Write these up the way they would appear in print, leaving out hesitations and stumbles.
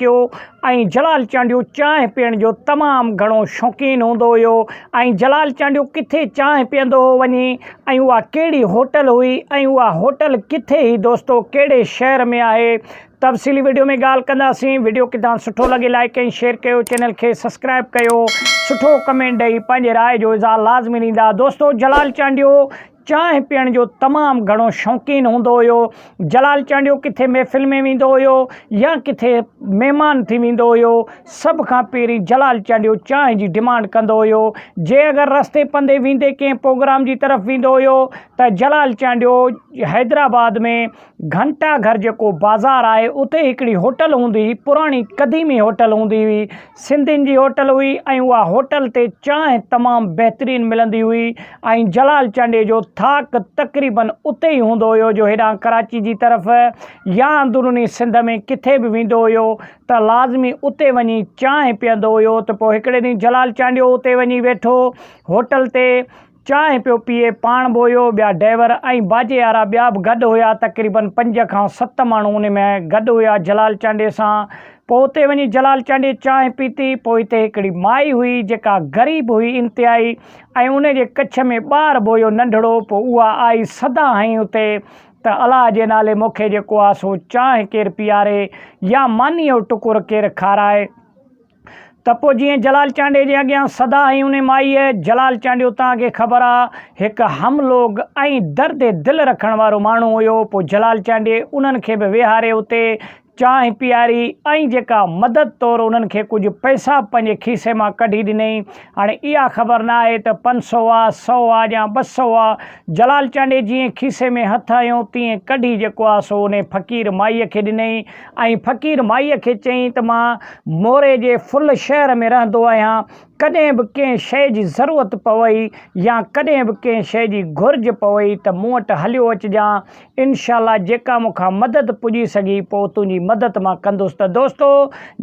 कयो ऐं जलाल चांडियो चांहि पीअण जो तमामु घणो शौक़ीन हूंदो हुयो ऐं जलाल चांडियो किथे चांहि पीअंदो हो वञी ऐं उहा कहिड़ी होटल हुई ऐं उहा होटल किथे ही दोस्तो कहिड़े शहर में आहे। तफ़सीली वीडियो में ॻाल्हि कंदासीं। वीडियो किथां सुठो लॻे लाइक ऐं शेयर कयो, चैनल खे सब्सक्राइब कयो, सुठो कमेंट ॾेई पंहिंजे राय जो इज़हार लाज़मी ॾींदा। दोस्तो जलाल चांडियो चांहि पीअण जो तमामु घणो शौक़ीन हूंदो हुयो। जलाल चांडियो किथे महफ़िल में वेंदो हुयो या किथे महिमान थी वेंदो हुयो, सभ खां पहिरीं जलाल चांडियो चांहि जी डिमांड कंदो हुयो। जे अगरि रस्ते पंधे वेंदे कंहिं प्रोग्राम जी तरफ़ वेंदो हुयो त जलाल चांडियो हैदराबाद में घंटा घर जेको बाज़ार आहे उते हिकिड़ी होटल हूंदी हुई, पुराणी क़दीमी होटल हूंदी हुई, सिंधियुनि जी होटल हुई ऐं उहा होटल ते चांहि तमामु बहितरीनु मिलंदी हुई ऐं जलाल चांडियो जो थाक तक़रीबन उते ई हूंदो हुयो जो हेॾां कराची जी तरफ़ या अंदरूनी सिंध में किथे बि वेंदो हुयो त लाज़मी उते वञी चांहि पीअंदो हुयो। त पोइ हिकिड़े ॾींहुं जलाल चांडियो उते वञी वेठो होटल ते, चांहि पियो पीए, पाण बि हुयो, ॿिया ड्राइवर ऐं बाजे वारा ॿिया बि गॾु हुया, तक़रीबन 5 खां 7 माण्हू उन में गॾु हुया जलाल चांडियो सां। पोइ उते वञी जलाल चांडियो चांहि पीती। पोइ हिते हिकिड़ी माई हुई जेका ग़रीब हुई इंतिहाई ऐं उन जे कच्छ में ॿार बि हुयो नंढड़ो। पोइ उहा आई सदा हईं उते त अलाह जे नाले मूंखे जेको आहे सो चांहि केरु पीआरे या मानीअ जो टुकुर केरु खाराए। त पोइ जीअं जलाल चांडियो जे अॻियां सदा आई उन माईअ। जलाल चांडियो तव्हांखे ख़बर आहे हिकु हमलोग ऐं दर्द दिलि रखण वारो माण्हू हुयो। पोइ जलाल चांडियो उन्हनि खे बि विहारे उते चांहि पीआरी ऐं जेका मदद तौरु उन्हनि खे कुझु पैसा पंहिंजे खीसे मां कढी ॾिनई। हाणे इहा ख़बर न आहे त 500 आहे, 100 आहे या 200 आहे। जलाल चांडियो जीअं खीसे में हथ हयो तीअं कढी जेको आहे सो उन फ़क़ीर माईअ खे ॾिनई ऐं फ़क़ीर माईअ खे चयईं त मां मोरे जे फुल शहर में रहंदो आहियां, कॾहिं बि कंहिं शइ जी ज़रूरत पवई या कॾहिं बि कंहिं शइ जी घुर्ज पवई त मूं वटि हलियो अचिजांइ, इनशाला जेका मूंखां मदद पुॼी सघी पोइ तुंहिंजी मदद मां कंदुसि। त दोस्तो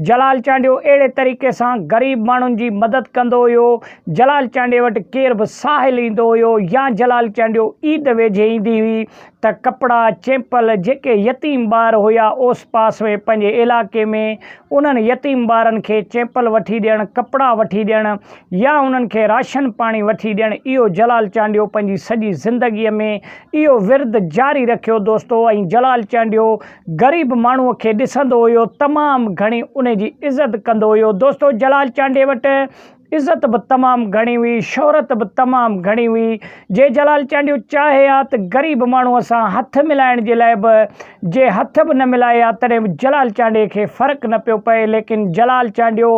जलाल चांडियो अहिड़े तरीक़े सां ग़रीब माण्हुनि जी मदद कंदो हुयो। जलाल चांडियो वटि केरु बि साहिल ईंदो हुयो या जलाल चांडियो ईद वेझे ईंदी हुई त कपिड़ा चेंपल जेके यतीम ॿार हुया ओस पास में पंहिंजे इलाइक़े में उन्हनि यतीम ॿारनि खे चेंपल वठी ॾियणु, कपिड़ा वठी ॾियणु या उन्हनि खे राशन पाणी वठी ॾियणु, इहो जलाल चांडियो पंहिंजी सॼी ज़िंदगीअ में इहो विर्द जारी रखियो दोस्तो। ऐं जलाल चांडियो ग़रीब माण्हूअ खे ॾिसंदो हुयो, तमामु घणी उन जी इज़त कंदो हुयो। दोस्तो जलाल चांडियो वटि इज़त बि तमामु घणी हुई, शोहरत बि तमामु घणी हुई। जे जलाल चांडियो चाहे हा त ग़रीब माण्हूअ सां हथ मिलाइण जे लाइ बि जे हथ बि न मिलाए हा तॾहिं बि जलाल चांडियो खे फ़र्क़ु न पियो पए, लेकिन जलाल चांडियो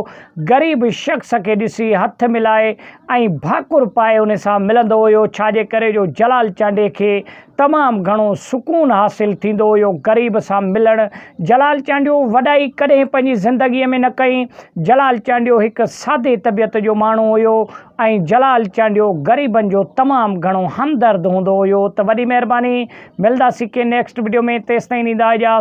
ग़रीब शख़्स खे ॾिसी हथ मिलाए ऐं भाकुर पाए उन सां मिलंदो हुयो। छाजे करे जो जलाल चांडियो खे तमामु घणो सुकून हासिलु थींदो हुयो ग़रीब सां मिलणु। जलाल चांडियो वॾाई कॾहिं पंहिंजी ज़िंदगीअ में न कई। जलाल चांडियो हिकु सादे तबियत जो माण्हू हुयो ऐं जलाल चांडियो ग़रीबनि जो तमामु घणो हमदर्द हूंदो हुयो। त वॾी महिरबानी, मिलंदासीं के नेक्स्ट वीडियो में, तेसिताईं ॾींदा इजाज़त।